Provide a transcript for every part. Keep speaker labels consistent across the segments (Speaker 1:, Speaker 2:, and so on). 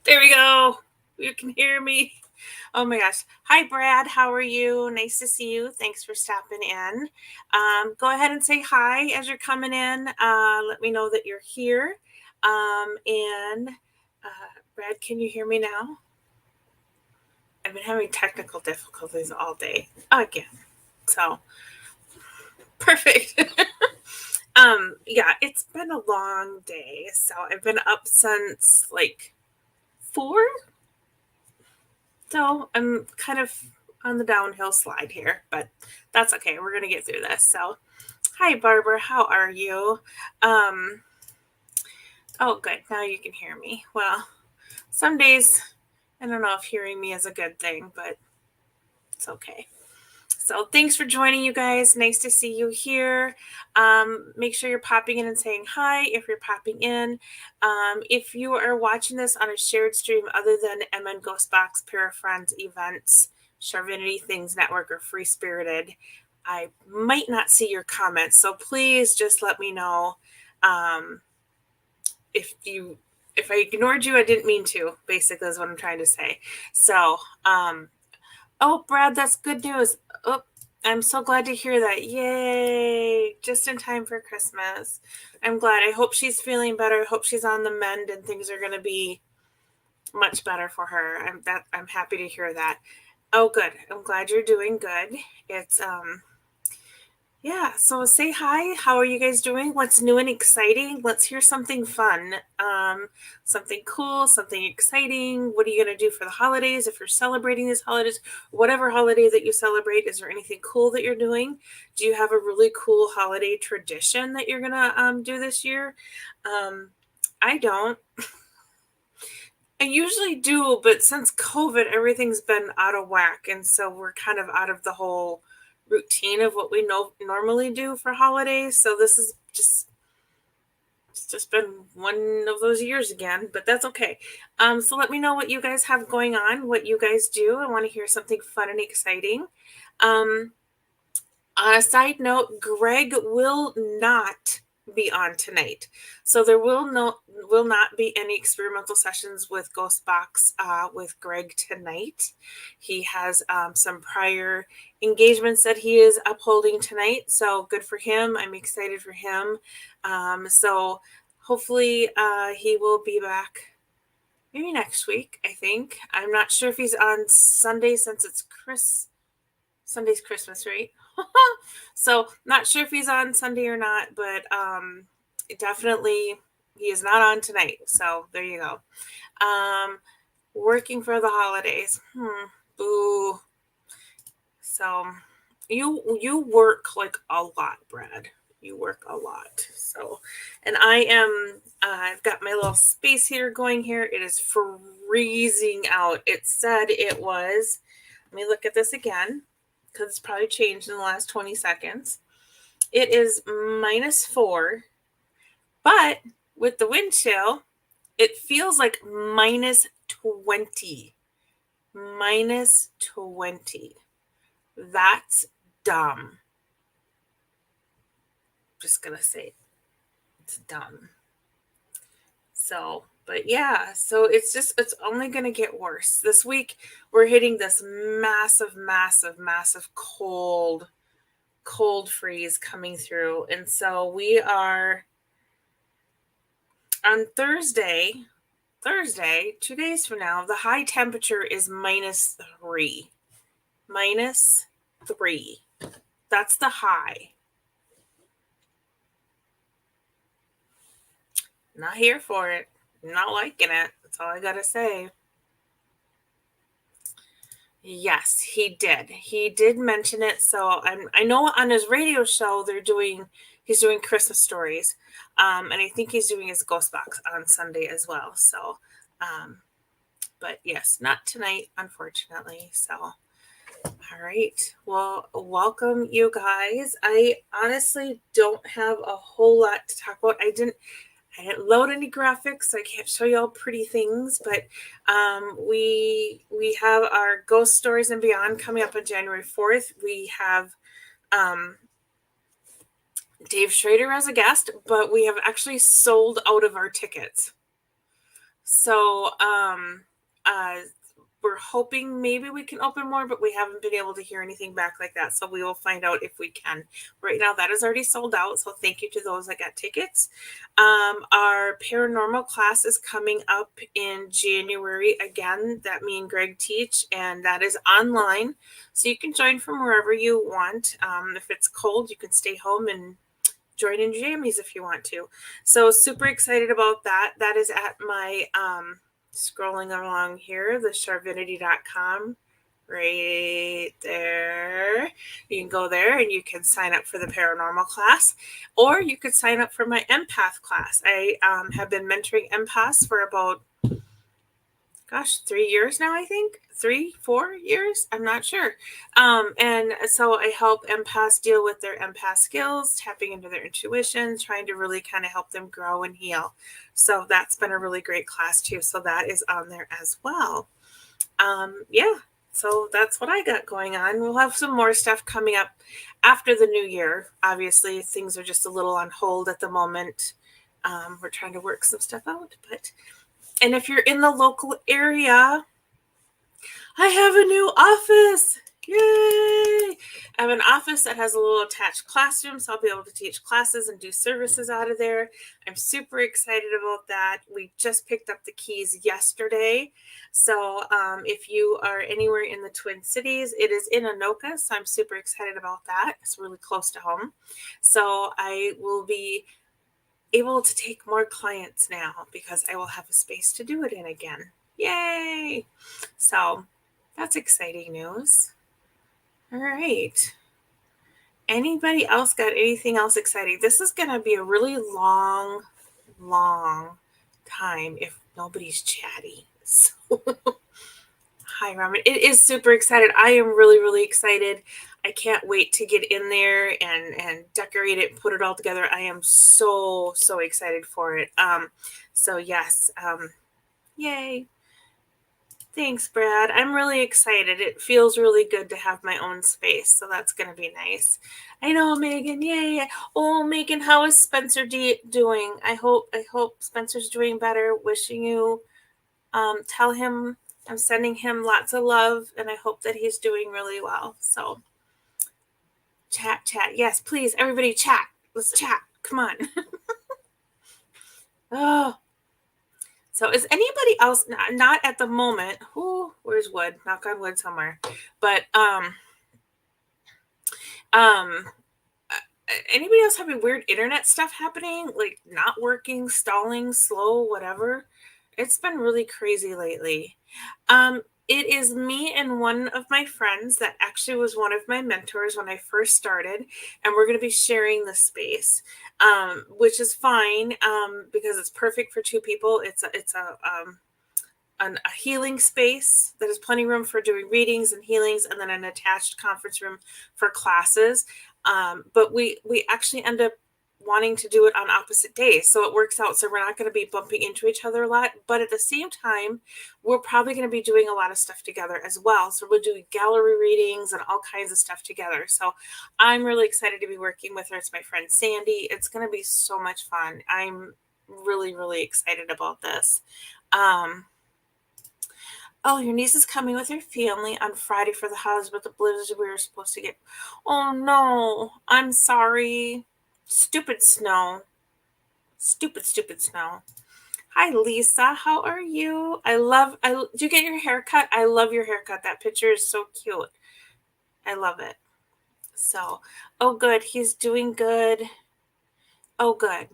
Speaker 1: There we go. You can hear me. Oh my gosh. Hi, Brad. How are you? Nice to see you. Thanks for stopping in. Go ahead and say hi as you're coming in. Let me know that you're here. Brad, can you hear me now? I've been having technical difficulties all day again. So perfect. Yeah, it's been a long day. So I've been up since like 4. So I'm kind of on the downhill slide here, but that's okay. We're gonna get through this. So, hi Barbara, how are you? Um, oh, good. Now you can hear me. Well, some days I don't know if hearing me is a good thing, but it's okay. So thanks for joining, you guys. Nice to see you here. Make sure you're popping in and saying hi if you're popping in. If you are watching this on a shared stream other than MN Ghostbox, Parafriends, Events, Charvinity, Things Network, or Free Spirited, I might not see your comments. So please just let me know if I ignored you, I didn't mean to, basically is what I'm trying to say. So, oh, Brad, that's good news. Oh, I'm so glad to hear that. Yay. Just in time for Christmas. I'm glad. I hope she's feeling better. I hope she's on the mend and things are going to be much better for her. I'm happy to hear that. Oh, good. I'm glad you're doing good. It's yeah, so say hi. How are you guys doing? What's new and exciting? Let's hear something fun. Something cool, something exciting. What are you going to do for the holidays if you're celebrating these holidays? Whatever holiday that you celebrate, is there anything cool that you're doing? Do you have a really cool holiday tradition that you're going to do this year? I don't. I usually do, but since COVID, everything's been out of whack. And so we're kind of out of the whole routine of what we normally do for holidays. So this is it's just been one of those years again, but that's okay. So let me know what you guys have going on, what you guys do. I want to hear something fun and exciting. On a side note, Greg will not be on tonight, so there will not be any experimental sessions with Ghostbox with Greg tonight. He has some prior engagements that he is upholding tonight, so good for him. I'm excited for him. So hopefully he will be back maybe next week. I think I'm not sure if he's on Sunday since it's Sunday's Christmas, right? So not sure if he's on Sunday or not, but definitely he is not on tonight. So there you go. Working for the holidays. Boo. So you work like a lot, Brad. You work a lot. So, and I am. I've got my little space heater going here. It is freezing out. It said it was. Let me look at this again, because it's probably changed in the last 20 seconds. It is -4, but with the wind chill, it feels like -20. -20. That's dumb. Just gonna say it's dumb. So, but yeah, so it's only gonna get worse. This week we're hitting this massive cold freeze coming through. And so we are on Thursday, 2 days from now, the high temperature is -3. -3. That's the high. Not here for it. Not liking it. That's all I gotta say. Yes, he did. He did mention it. So I know on his radio show he's doing Christmas stories, and I think he's doing his Ghost Box on Sunday as well. So, but yes, not tonight, unfortunately. So, all right. Well, welcome, you guys. I honestly don't have a whole lot to talk about. I didn't load any graphics, so I can't show you all pretty things, but we have our Ghost Stories and Beyond coming up on January 4th. We have Dave Schrader as a guest, but we have actually sold out of our tickets. So we're hoping maybe we can open more, but we haven't been able to hear anything back like that. So we will find out if we can. Right now, that is already sold out. So thank you to those that got tickets. Our paranormal class is coming up in January again, that me and Greg teach, and that is online. So you can join from wherever you want. If it's cold, you can stay home and join in jammies if you want to. So super excited about that. That is at my scrolling along here, the charvinity.com right there. You can go there and you can sign up for the paranormal class, or you could sign up for my empath class. I have been mentoring empaths for about 3 years now, I think 3-4 years, I'm not sure. And so I help empaths deal with their empath skills, tapping into their intuition, trying to really kind of help them grow and heal. So that's been a really great class too. So that is on there as well. Yeah, so that's what I got going on. We'll have some more stuff coming up after the new year. Obviously, things are just a little on hold at the moment. We're trying to work some stuff out, and if you're in the local area, I have a new office. Yay! I have an office that has a little attached classroom, so I'll be able to teach classes and do services out of there. I'm super excited about that. We just picked up the keys yesterday. So if you are anywhere in the Twin Cities, it is in Anoka, so I'm super excited about that. It's really close to home. So I will be able to take more clients now because I will have a space to do it in again. Yay! So that's exciting news. All right. Anybody else got anything else exciting? This is going to be a really long time if nobody's chatty. So hi, Ramen. It is super excited. I am really excited. I can't wait to get in there and decorate it, put it all together. I am so excited for it. So yes, yay. Thanks, Brad. I'm really excited. It feels really good to have my own space, so that's going to be nice. I know, Megan. Yay. Oh, Megan, how is Spencer doing? I hope Spencer's doing better. Wishing you, tell him I'm sending him lots of love, and I hope that he's doing really well. So chat. Yes, please, everybody chat. Let's chat. Come on. Oh. So is anybody else, not at the moment, where's wood? Knock on wood somewhere. But anybody else having weird internet stuff happening? Like not working, stalling, slow, whatever? It's been really crazy lately. It is me and one of my friends that actually was one of my mentors when I first started, and we're going to be sharing the space, which is fine because it's perfect for two people. It's a healing space that has plenty of room for doing readings and healings, and then an attached conference room for classes. But we actually end up wanting to do it on opposite days, so it works out. So we're not going to be bumping into each other a lot, but at the same time, we're probably going to be doing a lot of stuff together as well. So we'll do gallery readings and all kinds of stuff together. So I'm really excited to be working with her. It's my friend Sandy. It's going to be so much fun. I'm really excited about this. Oh, your niece is coming with her family on Friday for the holidays, but the blizzard we were supposed to get. Oh no, I'm sorry. Stupid snow. Stupid snow. Hi, Lisa. How are you? Do you get your haircut? I love your haircut. That picture is so cute. I love it. So, oh good. He's doing good. Oh good.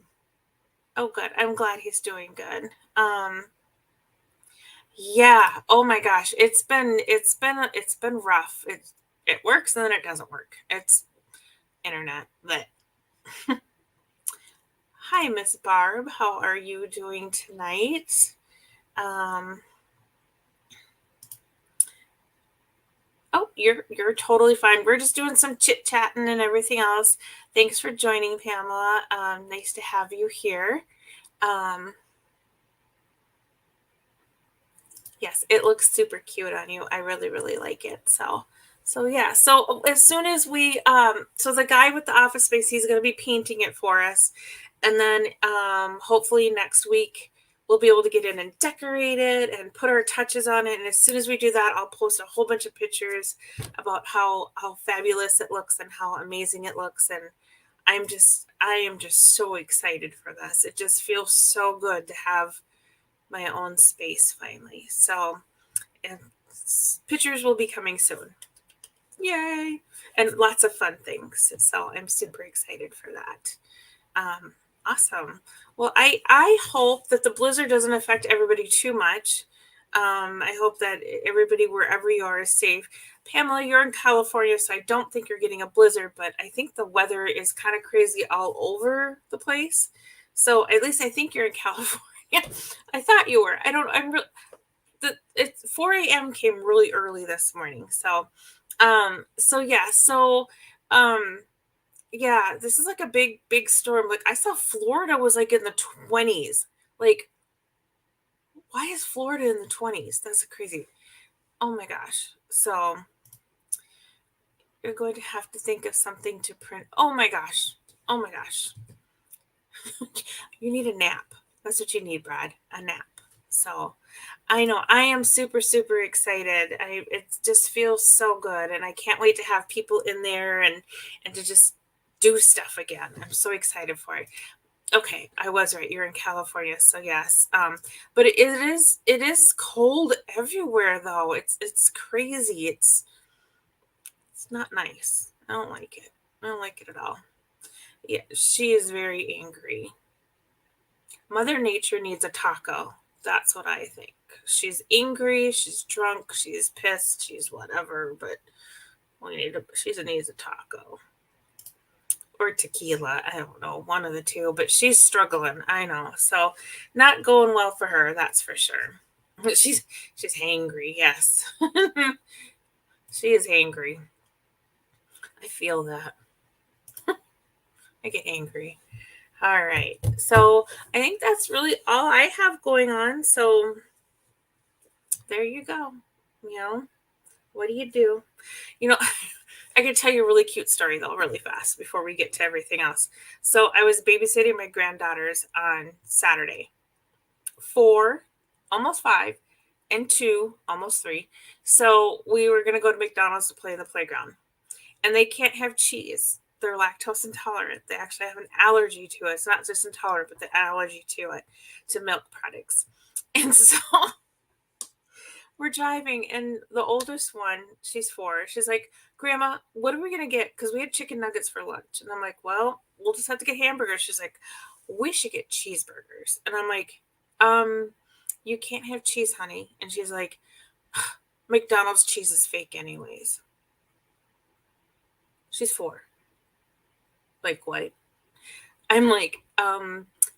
Speaker 1: I'm glad he's doing good. Yeah. Oh my gosh. It's been rough. It works and then it doesn't work. It's internet. But hi, Miss Barb. How are you doing tonight? Oh, you're totally fine. We're just doing some chit-chatting and everything else. Thanks for joining, Pamela. Nice to have you here. Yes, it looks super cute on you. I really like it. So yeah. So as soon as we so the guy with the office space, he's going to be painting it for us, and then hopefully next week we'll be able to get in and decorate it and put our touches on it. And as soon as we do that, I'll post a whole bunch of pictures about how fabulous it looks and how amazing it looks. And I am just so excited for this. It just feels so good to have my own space finally. So, and pictures will be coming soon. Yay! And lots of fun things. So I'm super excited for that. Awesome. Well, I hope that the blizzard doesn't affect everybody too much. I hope that everybody, wherever you are, is safe. Pamela, you're in California, so I don't think you're getting a blizzard, but I think the weather is kind of crazy all over the place. So at least I think you're in California. I thought you were. I don't. I'm really. It's 4 a.m. came really early this morning. So, yeah, this is like a big storm. Like I saw Florida was like in the 20s. Like, why is Florida in the 20s? That's crazy. Oh my gosh. So you're going to have to think of something to print. Oh my gosh. Oh my gosh. You need a nap. That's what you need, Brad. A nap. So I know I am super excited. It just feels so good, and I can't wait to have people in there and to just do stuff again. I'm so excited for it. Okay, I was right. You're in California, so yes. But it is cold everywhere though. It's crazy. It's not nice. I don't like it. I don't like it at all. Yeah, she is very angry. Mother Nature needs a taco. That's what I think. She's angry, she's drunk, she's pissed, she's whatever, but she needs a taco. Or tequila. I don't know, one of the two, but she's struggling. I know. So not going well for her, that's for sure. She's hangry, yes. She is angry. I feel that. I get angry. All right. So I think that's really all I have going on. So there you go. You know, what do you do? You know, I can tell you a really cute story though, really fast before we get to everything else. So I was babysitting my granddaughters on Saturday. 4, almost 5, and 2, almost 3. So we were going to go to McDonald's to play in the playground. And they can't have cheese. They're lactose intolerant. They actually have an allergy to it. It's not just intolerant, but the allergy to it, to milk products. And so we're driving, and the oldest one, she's 4, she's like, Grandma, what are we going to get? Because we had chicken nuggets for lunch. And I'm like, well, we'll just have to get hamburgers. She's like, we should get cheeseburgers. And I'm like, you can't have cheese, honey. And she's like, McDonald's cheese is fake anyways. She's 4. Like, what? I'm like,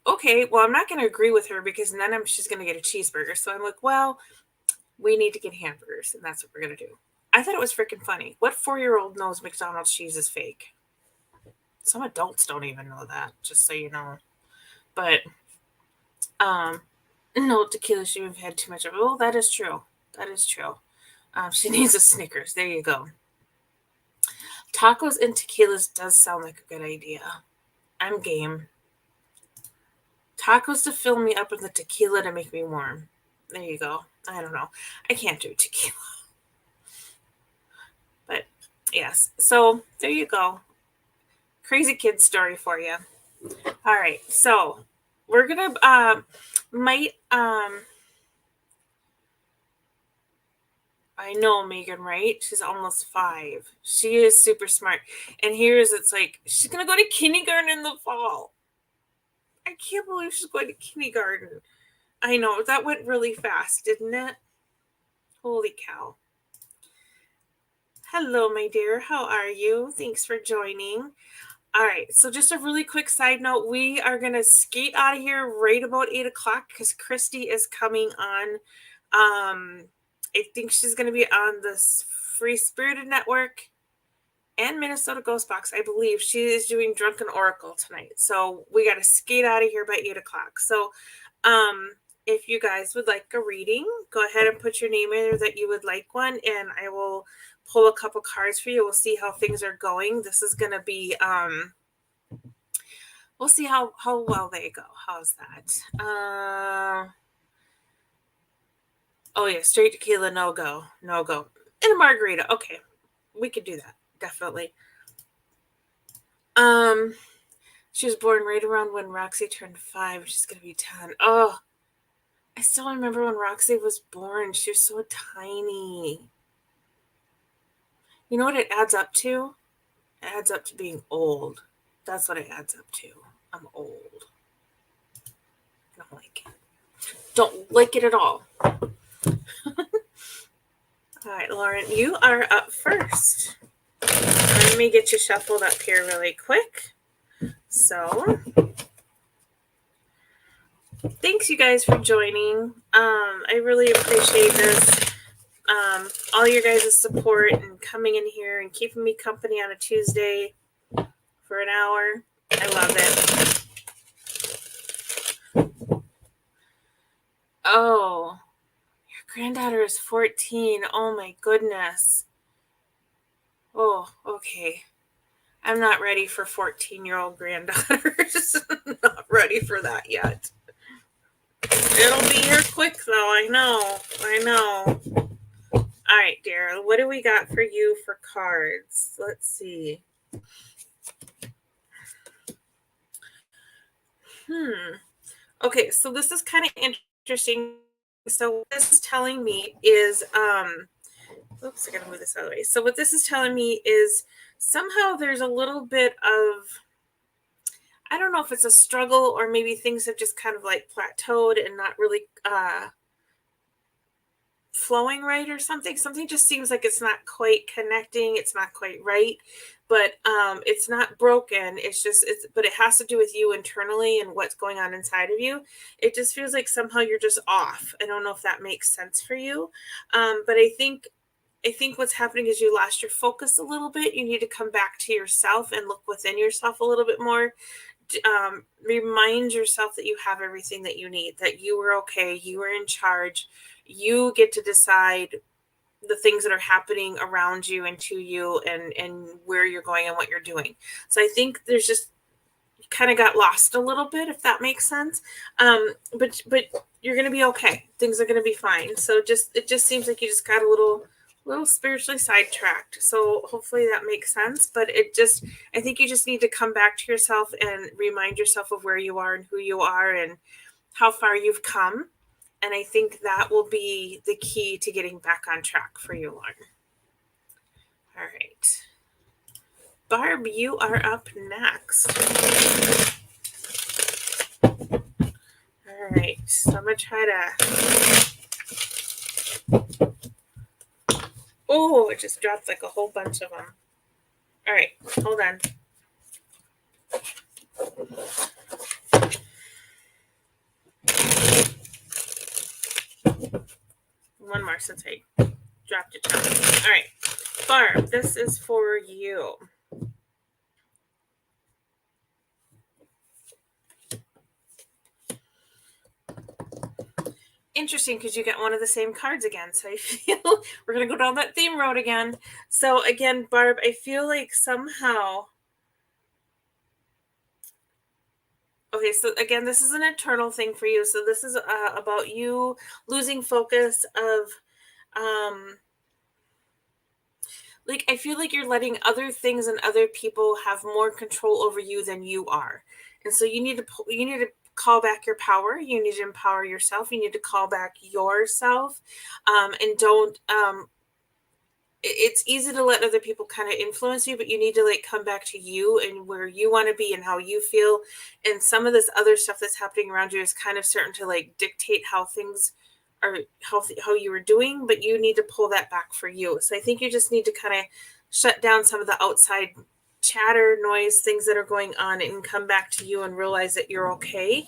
Speaker 1: okay, well, I'm not going to agree with her because then she's going to get a cheeseburger. So I'm like, well, we need to get hamburgers, and that's what we're going to do. I thought it was freaking funny. What 4-year-old knows McDonald's cheese is fake? Some adults don't even know that, just so you know. But, no, tequila shouldn't have had too much of it. Oh, that is true. That is true. She needs a Snickers. There you go. Tacos and tequilas does sound like a good idea. I'm game. Tacos to fill me up and the tequila to make me warm. There you go. I don't know. I can't do tequila. But yes. So there you go. Crazy kid story for you. All right. So we're going to I know Megan, right? She's almost 5. She is super smart. And it's like, she's going to go to kindergarten in the fall. I can't believe she's going to kindergarten. I know, that went really fast, didn't it? Holy cow. Hello, my dear. How are you? Thanks for joining. All right, so just a really quick side note. We are going to skate out of here right about 8 o'clock because Christy is coming on. I think she's going to be on the Free Spirited Network and Minnesota Ghost Box. I believe she is doing Drunken Oracle tonight. So we got to skate out of here by 8 o'clock. So if you guys would like a reading, go ahead and put your name in there that you would like one, and I will pull a couple cards for you. We'll see how things are going. This is going to be, we'll see how well they go. How's that? Oh yeah, straight tequila, no go. No go. And a margarita. Okay. We could do that. Definitely. She was born right around when Roxy turned 5. She's gonna be 10. Oh, I still remember when Roxy was born. She was so tiny. You know what it adds up to? It adds up to being old. That's what it adds up to. I'm old. I don't like it. Don't like it at all. All right, Lauren, you are up first. Let me get you shuffled up here really quick. So, thanks you guys for joining. I really appreciate this. All your guys' support and coming in here and keeping me company on a Tuesday for an hour. I love it. Oh, your granddaughter is 14. Oh my goodness. Oh, okay. I'm not ready for 14-year-old granddaughters. Not ready for that yet. It'll be here quick though. I know. All right, Daryl, what do we got for you for cards? Let's see. Okay, so this is kind of interesting. So what this is telling me is, oops, I gotta move this out of the way. So what this is telling me is somehow there's a little bit of, I don't know if it's a struggle or maybe things have just kind of like plateaued and not really flowing right or something. Something just seems like it's not quite connecting. It's not quite right, but it's not broken. But it has to do with you internally and what's going on inside of you. It just feels like somehow you're just off. I don't know if that makes sense for you, but I think what's happening is you lost your focus a little bit. You need to come back to yourself and look within yourself a little bit more. Remind yourself that you have everything that you need, that you were okay, you were in charge. You get to decide the things that are happening around you and to you and where you're going and what you're doing. So I think there's just, you kind of got lost a little bit, if that makes sense. But you're going to be okay. Things are going to be fine. So it just seems like you just got a little spiritually sidetracked. So hopefully that makes sense. But I think you just need to come back to yourself and remind yourself of where you are and who you are and how far you've come. And I think that will be the key to getting back on track for you, Lauren. All right. Barb, you are up next. All right. So I'm going to try to... Oh, it just dropped like a whole bunch of them. All right. Hold on. One more since I dropped it down. All right. Barb, this is for you. Interesting, because you got one of the same cards again. So I feel we're going to go down that theme road again. So again, Barb, I feel like somehow... Okay, so again, this is an internal thing for you. So this is about you losing focus of... like, I feel like you're letting other things and other people have more control over you than you are. And so you need to call back your power. You need to empower yourself. You need to call back yourself. And don't, it's easy to let other people kind of influence you, but you need to like come back to you and where you want to be and how you feel. And some of this other stuff that's happening around you is kind of starting to like dictate how things are, how you were doing, but you need to pull that back for you. So I think you just need to kind of shut down some of the outside chatter, noise, things that are going on, and come back to you and realize that you're okay.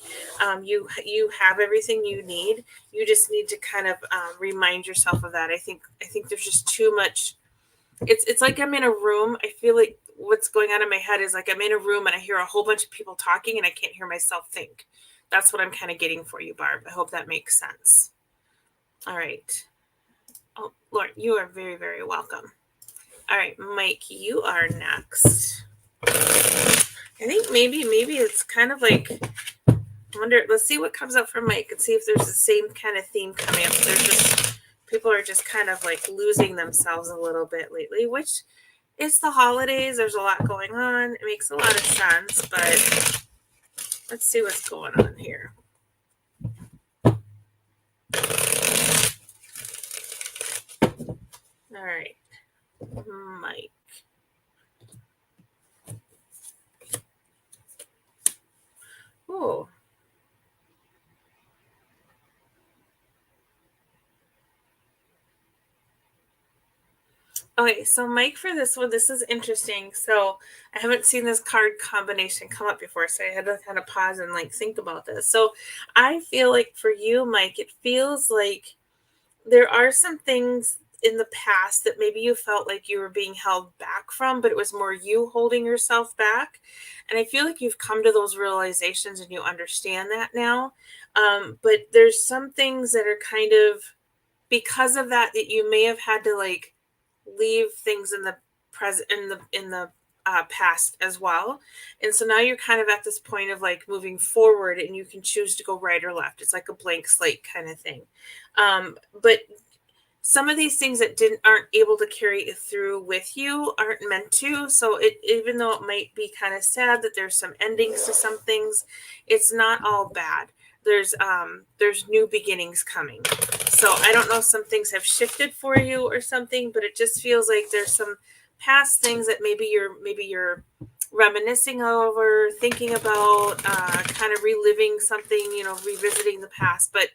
Speaker 1: You have everything you need. You just need to kind of remind yourself of that. I think there's just too much. It's like I'm in a room. I feel like what's going on in my head is like I'm in a room and I hear a whole bunch of people talking and I can't hear myself think. That's what I'm kind of getting for you, Barb. I hope that makes sense. All right. Oh, Lauren, you are very, very welcome. All right, Mike, you are next. I think maybe it's kind of like, I wonder, let's see what comes up for Mike and see if there's the same kind of theme coming up. There's people are just kind of like losing themselves a little bit lately, which it's the holidays. There's a lot going on. It makes a lot of sense, but let's see what's going on here. All right, Mike. Oh. Okay, so Mike, for this one, this is interesting. So I haven't seen this card combination come up before, so I had to kind of pause and like think about this. So I feel like for you, Mike, it feels like there are some things in the past that maybe you felt like you were being held back from, but it was more you holding yourself back. And I feel like you've come to those realizations and you understand that now. But there's some things that are kind of because of that you may have had to like leave things in the present in the past as well. And so now you're kind of at this point of like moving forward and you can choose to go right or left. It's like a blank slate kind of thing. But some of these things that aren't able to carry it through with you aren't meant to. So even though it might be kind of sad that there's some endings to some things, it's not all bad. There's new beginnings coming. So I don't know if some things have shifted for you or something, but it just feels like there's some past things that maybe you're reminiscing over, thinking about, kind of reliving something, revisiting the past. But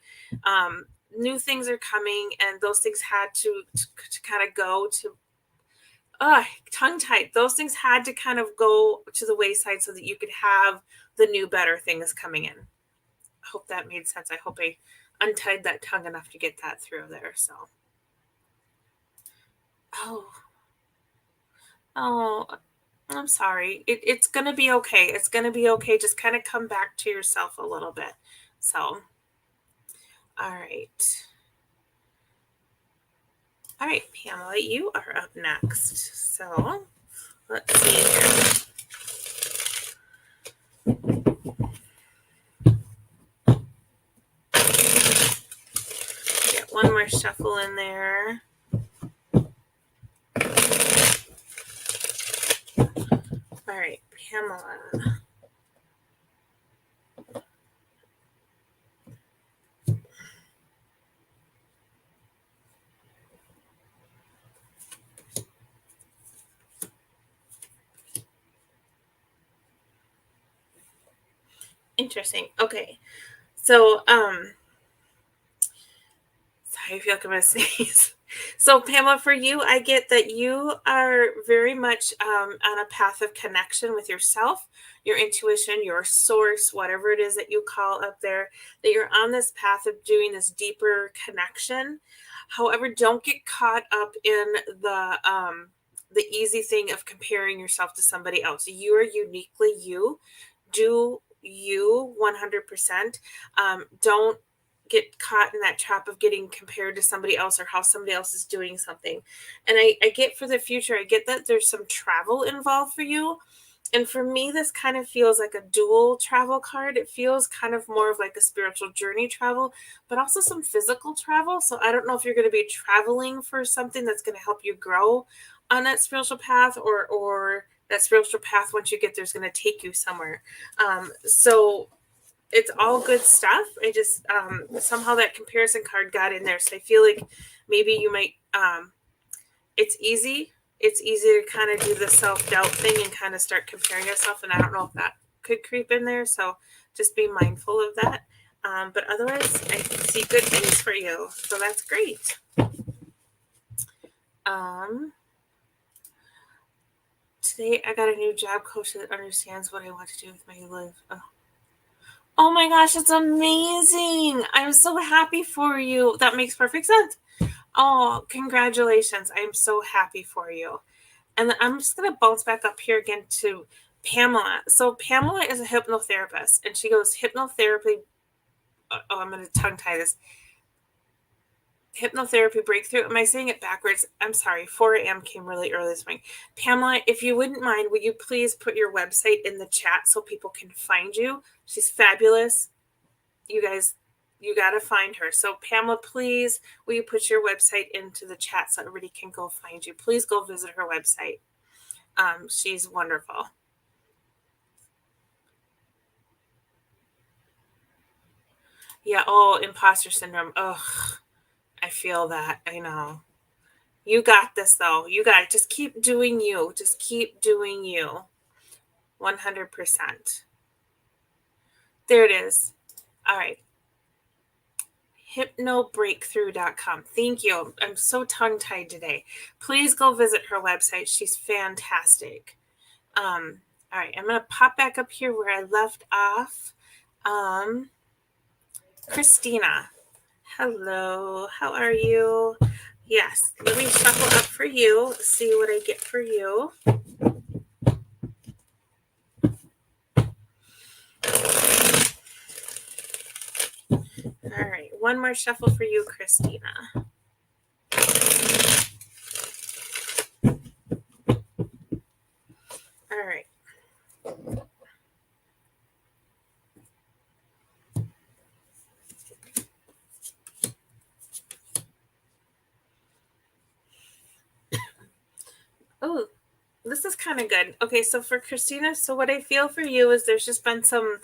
Speaker 1: new things are coming, and those things had to kind of go to tongue tied. Those things had to kind of go to the wayside so that you could have the new better things coming in. I hope that made sense. I hope I untied that tongue enough to get that through there. So oh, I'm sorry. It's gonna be okay. It's gonna be okay. Just kind of come back to yourself a little bit. So all right. All right, Pamela, you are up next. So let's see here. Get one more shuffle in there. All right, Pamela. Interesting. Okay. So, sorry, I feel like I'm gonna sneeze. So, Pamela, for you, I get that you are very much on a path of connection with yourself, your intuition, your source, whatever it is that you call up there, that you're on this path of doing this deeper connection. However, don't get caught up in the easy thing of comparing yourself to somebody else. You are uniquely you. Do you 100%. Don't get caught in that trap of getting compared to somebody else or how somebody else is doing something. And I get for the future, I get that there's some travel involved for you. And for me, this kind of feels like a dual travel card. It feels kind of more of like a spiritual journey travel, but also some physical travel. So I don't know if you're going to be traveling for something that's going to help you grow on that spiritual path, or that spiritual path, once you get there, is going to take you somewhere. So it's all good stuff. I just somehow that comparison card got in there. So I feel like maybe you might it's easy to kind of do the self-doubt thing and kind of start comparing yourself, and I don't know if that could creep in there, so just be mindful of that. But otherwise, I see good things for you, so that's great. Today I got a new job coach that understands what I want to do with my life. Oh my gosh, it's amazing. I'm so happy for you. That makes perfect sense. Oh, congratulations. I'm so happy for you. And then I'm just going to bounce back up here again to Pamela. So Pamela is a hypnotherapist, and she goes hypnotherapy. Oh, I'm going to tongue tie this. Hypnotherapy breakthrough. Am I saying it backwards? I'm sorry. 4 a.m. came really early this morning. Pamela, if you wouldn't mind, would you please put your website in the chat so people can find you? She's fabulous. You guys, You got to find her. So Pamela, please, will you put your website into the chat so everybody can go find you? Please go visit her website. She's wonderful. Yeah. Oh, imposter syndrome. Ugh, I feel that. I know. You got this, though. You got it. Just keep doing you. Just keep doing you. 100%. There it is. All right. hypnobreakthrough.com. Thank you. I'm so tongue-tied today. Please go visit her website. She's fantastic. All right. I'm going to pop back up here where I left off. Christina. Hello. How are you? Yes. Let me shuffle up for you. See what I get for you. All right. One more shuffle for you, Christina. All right. Oh, this is kind of good. Okay, so for Christina, so what I feel for you is there's just been some,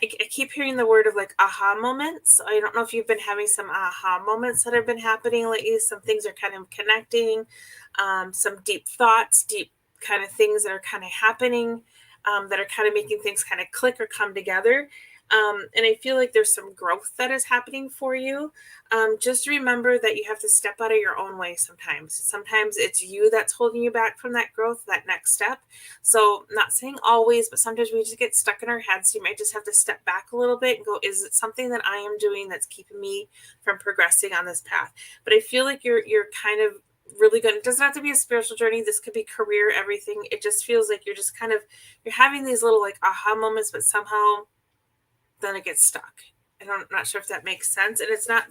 Speaker 1: I keep hearing the word of like aha moments. I don't know if you've been having some aha moments that have been happening lately. Some things are kind of connecting, some deep thoughts, deep kind of things that are kind of happening, that are kind of making things kind of click or come together. And I feel like there's some growth that is happening for you. Just remember that you have to step out of your own way sometimes. Sometimes it's you that's holding you back from that growth, that next step. So not saying always, but sometimes we just get stuck in our heads. So you might just have to step back a little bit and go, is it something that I am doing that's keeping me from progressing on this path? But I feel like you're kind of really good. It doesn't have to be a spiritual journey. This could be career, everything. It just feels like you're just kind of, you're having these little like aha moments, but somehow then it gets stuck. I'm not sure if that makes sense. And it's not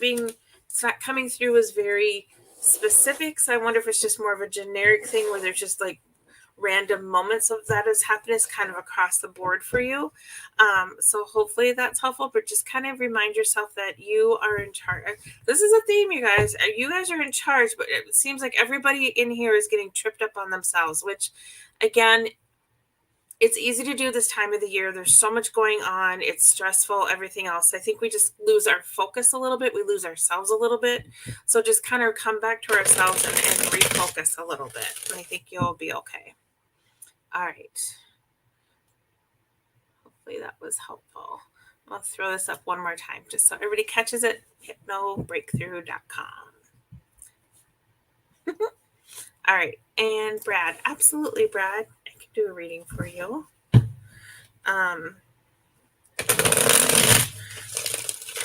Speaker 1: coming through as very specific. So I wonder if it's just more of a generic thing where there's just like random moments of that is happening kind of across the board for you. So hopefully that's helpful, but just kind of remind yourself that you are in charge. This is a theme, you guys. You guys are in charge, but it seems like everybody in here is getting tripped up on themselves, which again, it's easy to do this time of the year. There's so much going on. It's stressful, everything else. I think we just lose our focus a little bit. We lose ourselves a little bit. So just kind of come back to ourselves and refocus a little bit. And I think you'll be okay. All right. Hopefully that was helpful. I'll throw this up one more time just so everybody catches it. hypnobreakthrough.com. All right. And Brad. Absolutely, Brad. I can do a reading for you.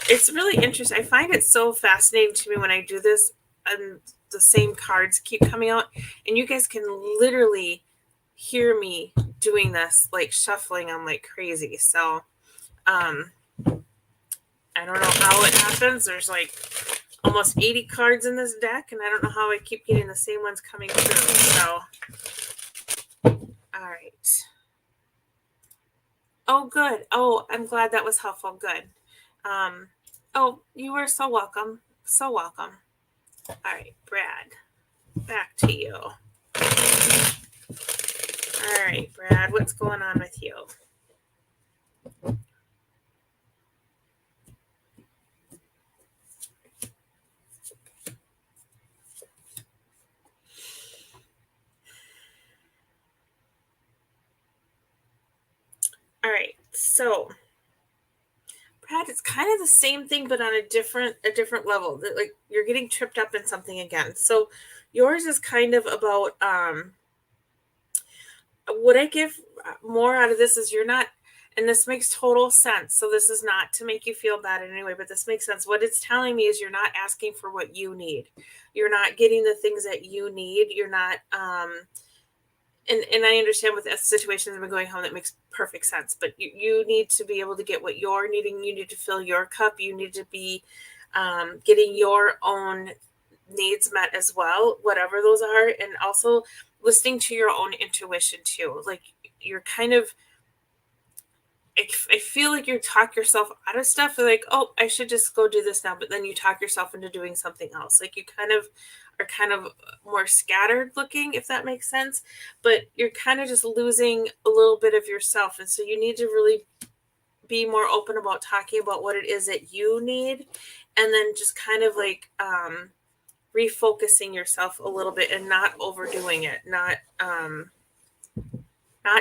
Speaker 1: It's really interesting. I find it so fascinating to me when I do this and the same cards keep coming out, and you guys can literally hear me doing this, like shuffling them like crazy. So I don't know how it happens. There's like almost 80 cards in this deck, and I don't know how I keep getting the same ones coming through. So all right. Oh, good. Oh, I'm glad that was helpful. Good. Oh, you are so welcome. So welcome. All right, Brad, back to you. All right, Brad, what's going on with you? All right, so Brad, it's kind of the same thing, but on a different level. Like you're getting tripped up in something again. So yours is kind of about what I give more out of this is you're not, and this makes total sense. So this is not to make you feel bad in any way, but this makes sense. What it's telling me is you're not asking for what you need. You're not getting the things that you need. You're not, and I understand with situations I've been going home, that makes perfect sense. But you need to be able to get what you're needing. You need to fill your cup. You need to be getting your own needs met as well, whatever those are. And also listening to your own intuition too. Like you're kind of, I feel like you talk yourself out of stuff. You're like, oh, I should just go do this now. But then you talk yourself into doing something else. Like you kind of are kind of more scattered looking, if that makes sense. But you're kind of just losing a little bit of yourself. And so you need to really be more open about talking about what it is that you need. And then just kind of like refocusing yourself a little bit and not overdoing it, not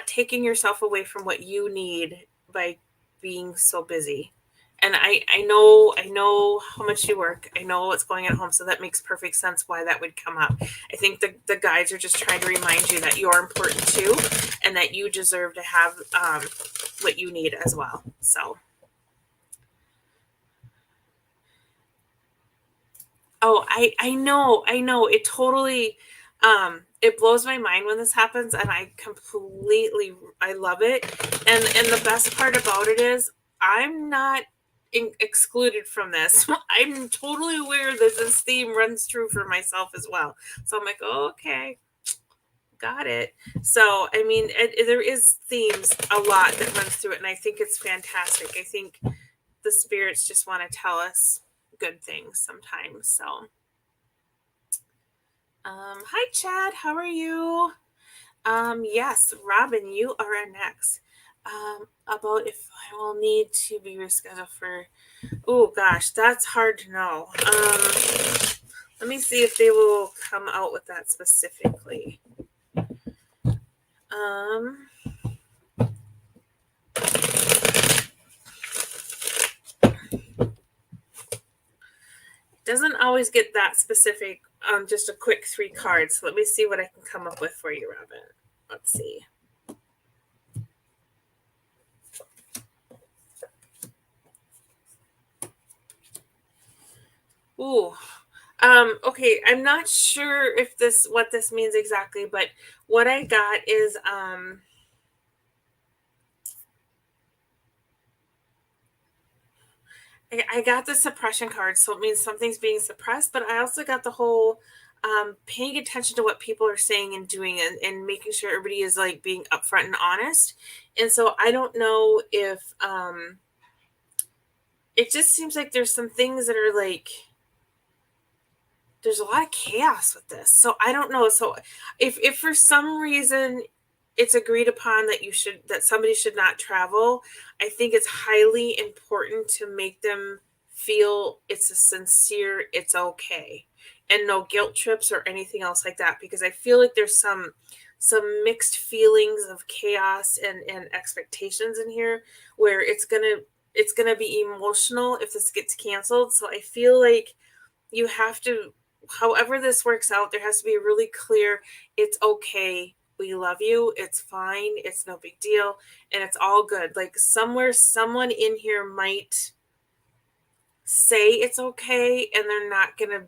Speaker 1: taking yourself away from what you need by being so busy. And I know how much you work. I know what's going on at home, so that makes perfect sense why that would come up. I think the guides are just trying to remind you that you're important too, and that you deserve to have what you need as well. So, oh, I know. It totally it blows my mind when this happens, and I love it. And the best part about it is I'm not excluded from this. I'm totally aware that this theme runs true for myself as well. So I'm like, oh, okay, got it. So I mean, there is themes a lot that runs through it, and I think it's fantastic. I think the spirits just want to tell us good things sometimes. So, hi Chad, how are you? Yes, Robin, you are next. About if I will need to be rescheduled for. Oh gosh, that's hard to know. Let me see if they will come out with that specifically. Doesn't always get that specific on just a quick 3 cards. So let me see what I can come up with for you, Robin. Let's see. Ooh. Okay, I'm not sure if what this means exactly, but what I got is I got the suppression card, so it means something's being suppressed, but I also got the whole paying attention to what people are saying and doing, and making sure everybody is like being upfront and honest. And so I don't know if it just seems like there's some things that are like there's a lot of chaos with this. So I don't know. So if for some reason it's agreed upon that somebody should not travel, I think it's highly important to make them feel it's a sincere, it's okay, and no guilt trips or anything else like that, because I feel like there's some mixed feelings of chaos and expectations in here where it's gonna be emotional if this gets canceled. So I feel like you have to, however this works out, there has to be really clear, it's okay, we love you, it's fine, it's no big deal, and it's all good. Like somewhere someone in here might say it's okay and they're not going to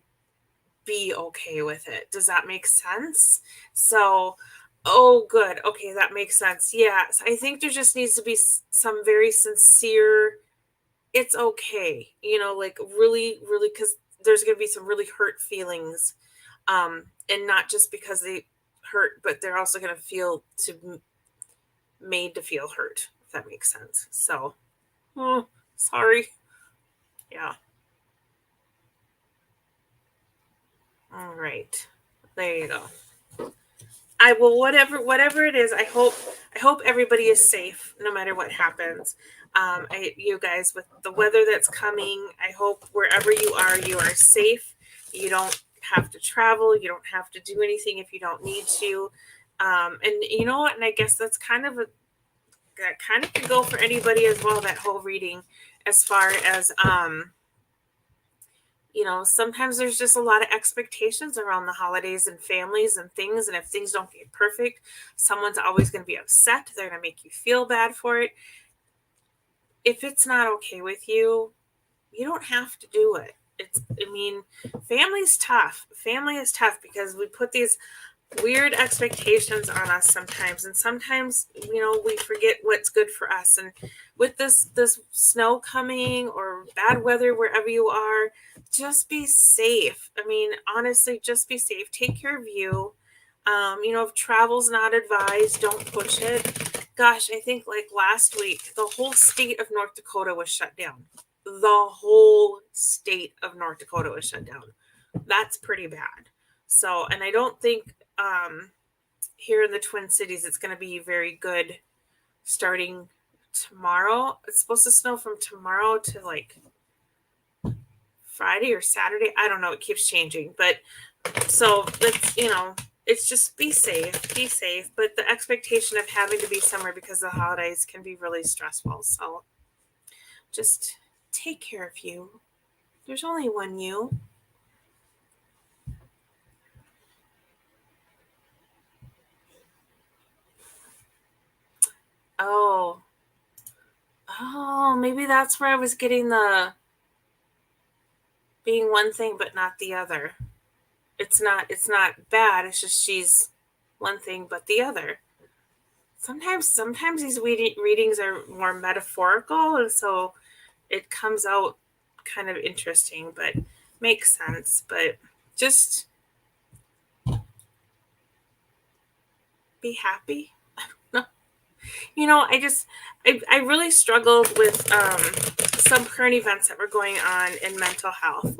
Speaker 1: be okay with it. Does that make sense? So, oh good, okay, that makes sense. Yes, I think there just needs to be some very sincere, it's okay, like really really, because there's going to be some really hurt feelings, and not just because they hurt, but they're also going to feel made to feel hurt, if that makes sense. So, oh, sorry. Yeah. All right. There you go. I will, whatever it is. I hope everybody is safe no matter what happens. You guys, with the weather that's coming, I hope wherever you are safe. You don't have to travel. You don't have to do anything if you don't need to. And you know what? And I guess that kind of could go for anybody as well. That whole reading, as far as sometimes there's just a lot of expectations around the holidays and families and things. And if things don't get perfect, someone's always going to be upset. They're going to make you feel bad for it. If it's not okay with you, you don't have to do it. Family's tough. Family is tough because we put these weird expectations on us sometimes, and sometimes we forget what's good for us. And with this snow coming or bad weather wherever you are, just be safe. Honestly, just be safe. Take care of you. If travel's not advised, don't push it. gosh, I think like last week, the whole state of North Dakota was shut down. The whole state of North Dakota was shut down. That's pretty bad. So, and I don't think here in the Twin Cities it's going to be very good starting tomorrow. It's supposed to snow from tomorrow to like Friday or Saturday. I don't know. It keeps changing. But so it's, it's just be safe, be safe. But the expectation of having to be somewhere because of the holidays can be really stressful. So just take care of you. There's only one you. Oh, maybe that's where I was getting the being one thing but not the other. It's not bad. It's just she's one thing but the other. Sometimes these readings are more metaphorical, and so it comes out kind of interesting, but makes sense. But just be happy. I really struggled with some current events that were going on in mental health.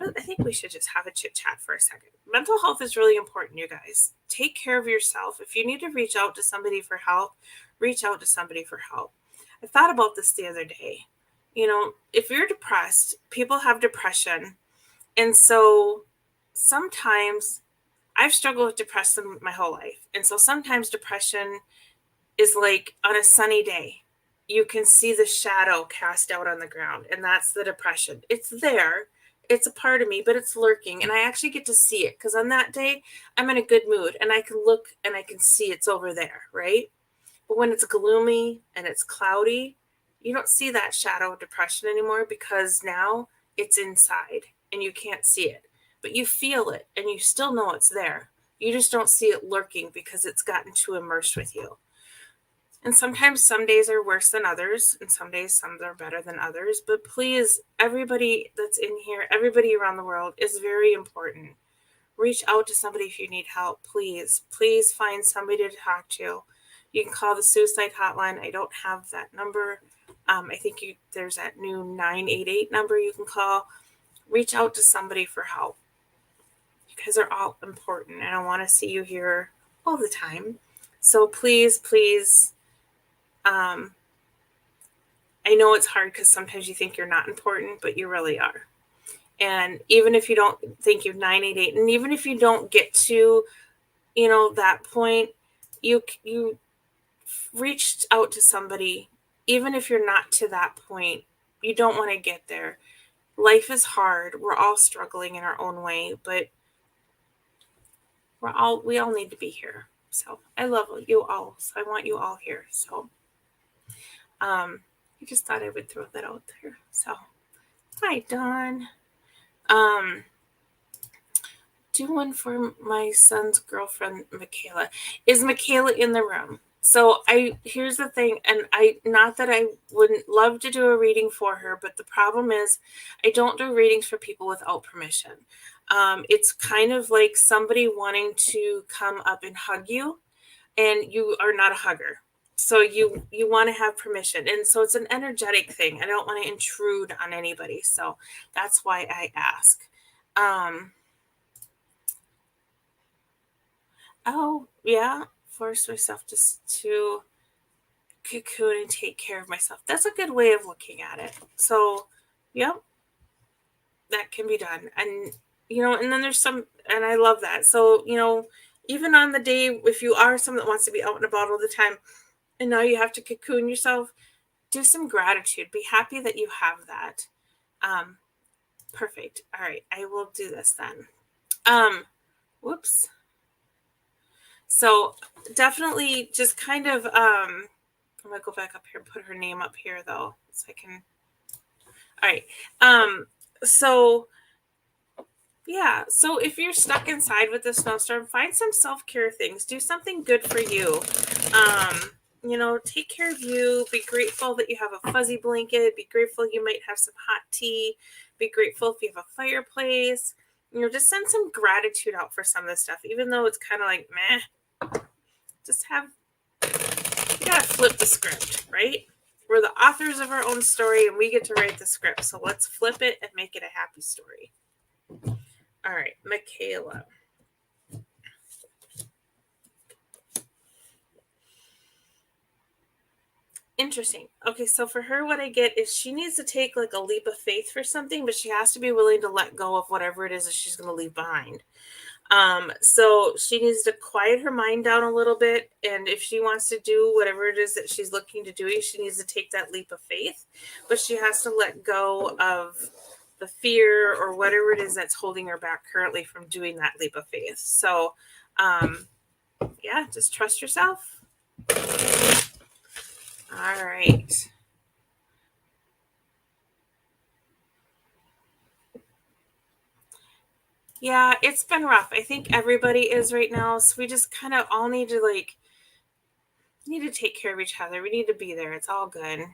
Speaker 1: I think we should just have a chit chat for a second. Mental health is really important, you guys. Take care of yourself. If you need to reach out to somebody for help, reach out to somebody for help. I thought about this the other day. If you're depressed, people have depression. And so sometimes I've struggled with depression my whole life. And so sometimes depression is like on a sunny day, you can see the shadow cast out on the ground, and that's the depression. It's there. It's a part of me, but it's lurking, and I actually get to see it because on that day, I'm in a good mood, and I can look and I can see it's over there, right? But when it's gloomy and it's cloudy, you don't see that shadow of depression anymore because now it's inside and you can't see it. But you feel it and you still know it's there. You just don't see it lurking because it's gotten too immersed with you. And sometimes some days are worse than others, and some days some are better than others. But please, everybody that's in here, everybody around the world is very important. Reach out to somebody if you need help, please. Please find somebody to talk to. You can call the suicide hotline. I don't have that number. I think there's that new 988 number you can call. Reach out to somebody for help. You guys are all important, and I want to see you here all the time. So please, I know it's hard because sometimes you think you're not important, but you really are. And even if you don't think you're 988, and even if you don't get to, that point, you reached out to somebody, even if you're not to that point, you don't want to get there. Life is hard. We're all struggling in our own way, but we all need to be here. So I love you all. So I want you all here. So I just thought I would throw that out there. So hi, Dawn. Do one for my son's girlfriend, Michaela. Is Michaela in the room? So here's the thing, and not that I wouldn't love to do a reading for her, but the problem is I don't do readings for people without permission. It's kind of like somebody wanting to come up and hug you, and you are not a hugger. So you want to have permission. And so it's an energetic thing. I don't want to intrude on anybody. So that's why I ask. Oh, yeah. Force myself just to cocoon and take care of myself. That's a good way of looking at it. So, yep, that can be done. And, and then there's some, and I love that. So, even on the day, if you are someone that wants to be out and about all the time, and now you have to cocoon yourself, do some gratitude. Be happy that you have that. Perfect. All right. I will do this then. Whoops. So definitely just kind of, I'm going to go back up here and put her name up here though, so I can, all right. So yeah, so if you're stuck inside with the snowstorm, find some self-care things, do something good for you. Take care of you, be grateful that you have a fuzzy blanket, be grateful you might have some hot tea, be grateful if you have a fireplace, just send some gratitude out for some of this stuff, even though it's kind of like, meh, just have, gotta flip the script, right? We're the authors of our own story and we get to write the script. So let's flip it and make it a happy story. All right, Michaela. Interesting. Okay, so for her, what I get is she needs to take like a leap of faith for something, but she has to be willing to let go of whatever it is that she's going to leave behind. So she needs to quiet her mind down a little bit. And if she wants to do whatever it is that she's looking to do, she needs to take that leap of faith, but she has to let go of the fear or whatever it is that's holding her back currently from doing that leap of faith. So, yeah, just trust yourself. All right. Yeah, it's been rough. I think everybody is right now. So we just kind of all need to take care of each other. We need to be there. It's all good.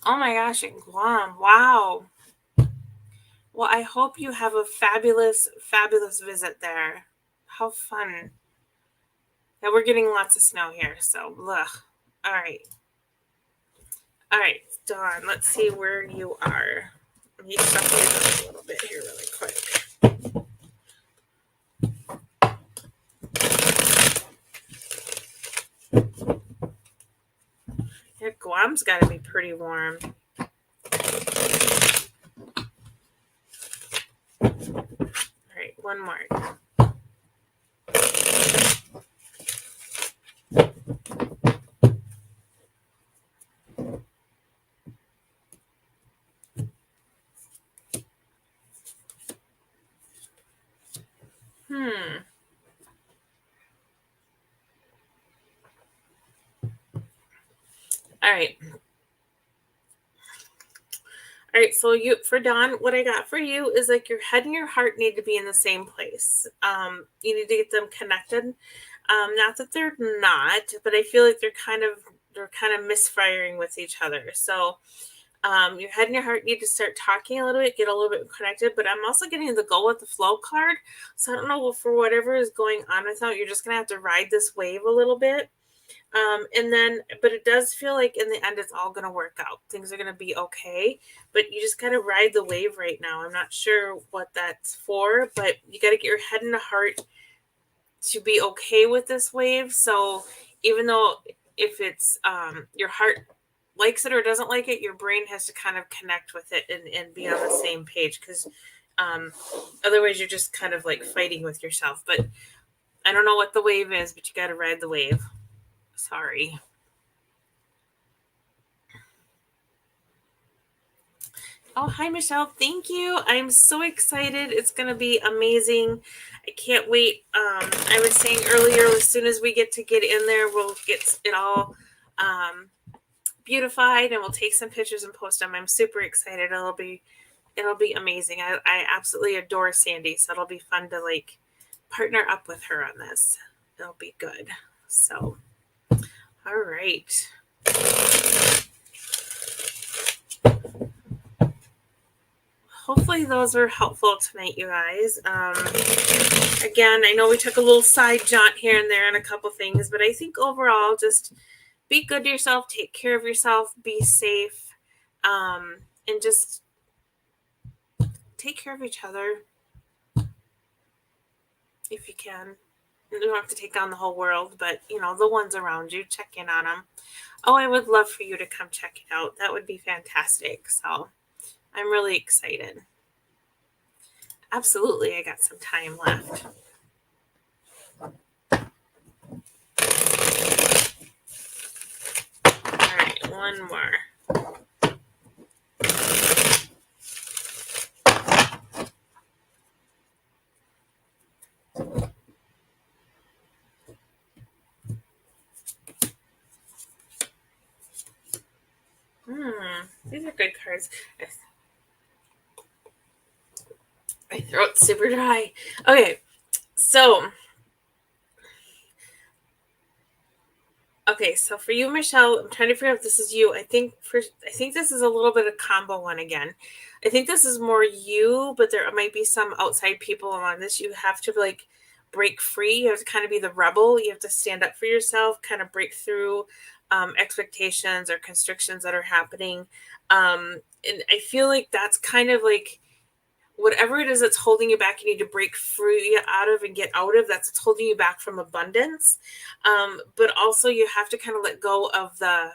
Speaker 1: Oh my gosh, in Guam. Wow. Well, I hope you have a fabulous, fabulous visit there. How fun. Yeah, we're getting lots of snow here, so ugh. All right. All right, Dawn, let's see where you are. Let me shuffle you up a little bit here really quick. Yeah, Guam's got to be pretty warm. All right, one more. All right. All right, so for Dawn, what I got for you is like your head and your heart need to be in the same place. You need to get them connected. Not that they're not, but I feel like they're kind of misfiring with each other. So your head and your heart need to start talking a little bit, get a little bit connected. But I'm also getting the go with the flow card. So I don't know, for whatever is going on with that, you're just gonna have to ride this wave a little bit. But it does feel like in the end, it's all going to work out. Things are going to be okay, but you just got to ride the wave right now. I'm not sure what that's for, but you got to get your head and the heart to be okay with this wave. So even though if it's your heart likes it or doesn't like it, your brain has to kind of connect with it and be on the same page, because otherwise you're just kind of like fighting with yourself. But I don't know what the wave is, but you got to ride the wave. Sorry. Oh, hi, Michelle. Thank you. I'm so excited. It's going to be amazing. I can't wait. I was saying earlier, as soon as we get in there, we'll get it all beautified and we'll take some pictures and post them. I'm super excited. It'll be amazing. I absolutely adore Sandy, so it'll be fun to like partner up with her on this. It'll be good. So, all right. Hopefully those were helpful tonight, you guys. Again, I know we took a little side jaunt here and there on a couple things, but I think overall, just be good to yourself, take care of yourself, be safe, and just take care of each other if you can. You don't have to take on the whole world, but the ones around you, check in on them. Oh, I would love for you to come check it out. That would be fantastic. So I'm really excited. Absolutely, I got some time left. All right, one more. These are good cards. My throat's super dry. Okay, so for you, Michelle, I'm trying to figure out if this is you. I think this is a little bit of combo one again. I think this is more you, but there might be some outside people on this. You have to like break free. You have to kind of be the rebel. You have to stand up for yourself, kind of break through expectations or constrictions that are happening. And I feel like that's kind of like whatever it is that's holding you back, you need to break free out of and get out of. That's what's holding you back from abundance. But also you have to kind of let go of the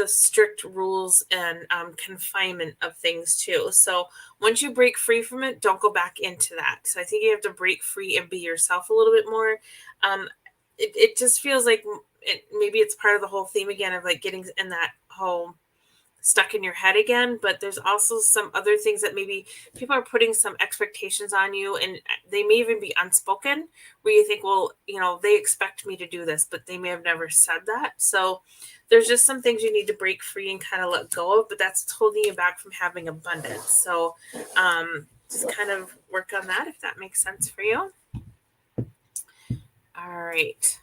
Speaker 1: strict rules and confinement of things too. So once you break free from it, don't go back into that. So I think you have to break free and be yourself a little bit more. It just feels like maybe it's part of the whole theme again of like getting in that whole stuck in your head again, but there's also some other things that maybe people are putting some expectations on you, and they may even be unspoken, where you think, well, they expect me to do this, but they may have never said that. So there's just some things you need to break free and kind of let go of, but that's holding you back from having abundance. So just kind of work on that if that makes sense for you. All right.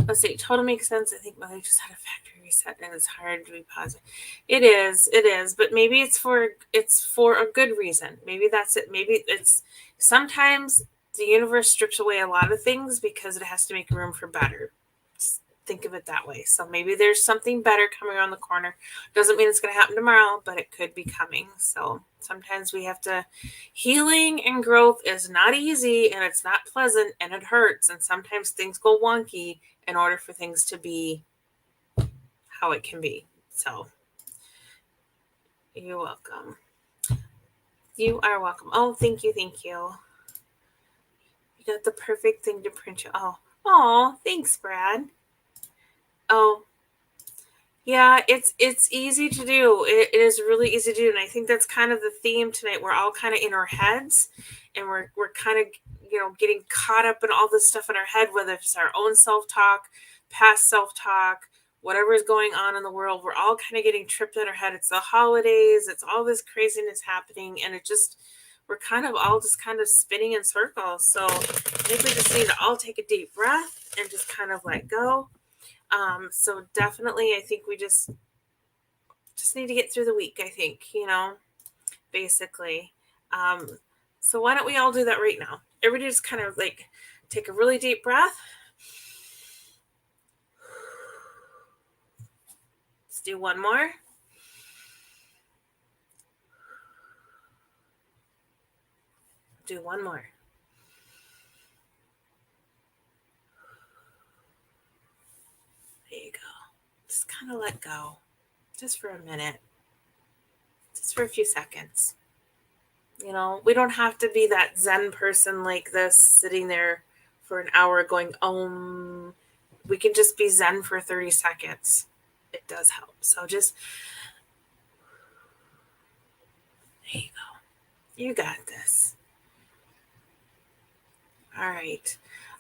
Speaker 1: Let's see. Total makes sense. I think Mother just had a factory reset, and it's hard to be positive. It is, but maybe it's for a good reason. Maybe that's it. Maybe it's sometimes the universe strips away a lot of things because it has to make room for better. Just think of it that way. So maybe there's something better coming around the corner. Doesn't mean it's going to happen tomorrow, but it could be coming. So sometimes we have to. Healing and growth is not easy, and it's not pleasant, and it hurts, and sometimes things go wonky in order for things to be how it can be. So you're welcome. You are welcome. Oh, thank you. You got the perfect thing to print you. Oh, thanks, Brad. Oh, yeah, it's easy to do. It is really easy to do, and I think that's kind of the theme tonight. We're all kind of in our heads, and we're kind of getting caught up in all this stuff in our head, whether it's our own self-talk, past self-talk, whatever is going on in the world. We're all kind of getting tripped in our head. It's the holidays, it's all this craziness happening, and we're kind of all just kind of spinning in circles. So I think we just need to all take a deep breath and just kind of let go. So definitely, I think we just need to get through the week, I think, basically. So why don't we all do that right now? Everybody just kind of like take a really deep breath. Let's do one more. Do one more. There you go. Just kind of let go. Just for a minute. Just for a few seconds. We don't have to be that Zen person like this, sitting there for an hour going, we can just be Zen for 30 seconds. It does help. So just, there you go. You got this. All right.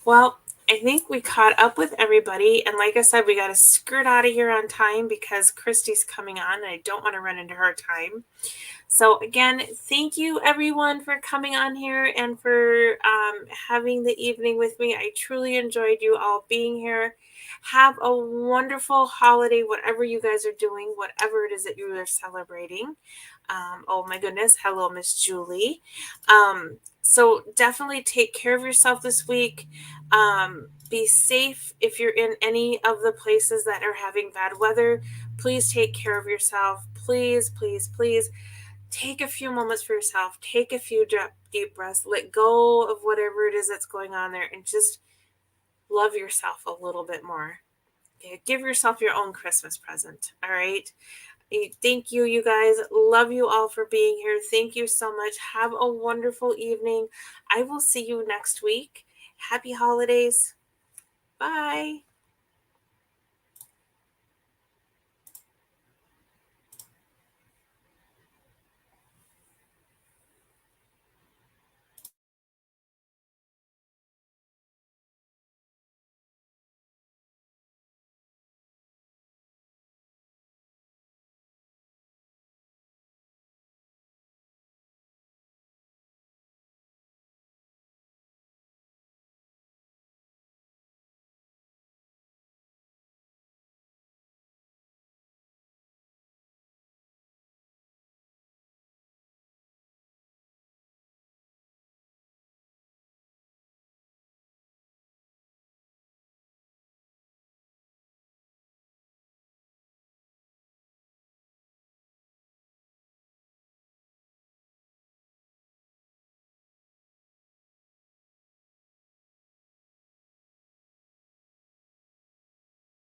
Speaker 1: Well, I think we caught up with everybody. And like I said, we got to skirt out of here on time because Christy's coming on and I don't want to run into her time. So again, thank you everyone for coming on here and for having the evening with me. I truly enjoyed you all being here. Have a wonderful holiday, whatever you guys are doing, whatever it is that you are celebrating. Oh my goodness. Hello, Miss Julie. So definitely take care of yourself this week. Be safe if you're in any of the places that are having bad weather. Please take care of yourself. Please, please, please. Take a few moments for yourself. Take a few deep breaths. Let go of whatever it is that's going on there and just love yourself a little bit more. Okay? Give yourself your own Christmas present. All right. Thank you, you guys. Love you all for being here. Thank you so much. Have a wonderful evening. I will see you next week. Happy holidays. Bye.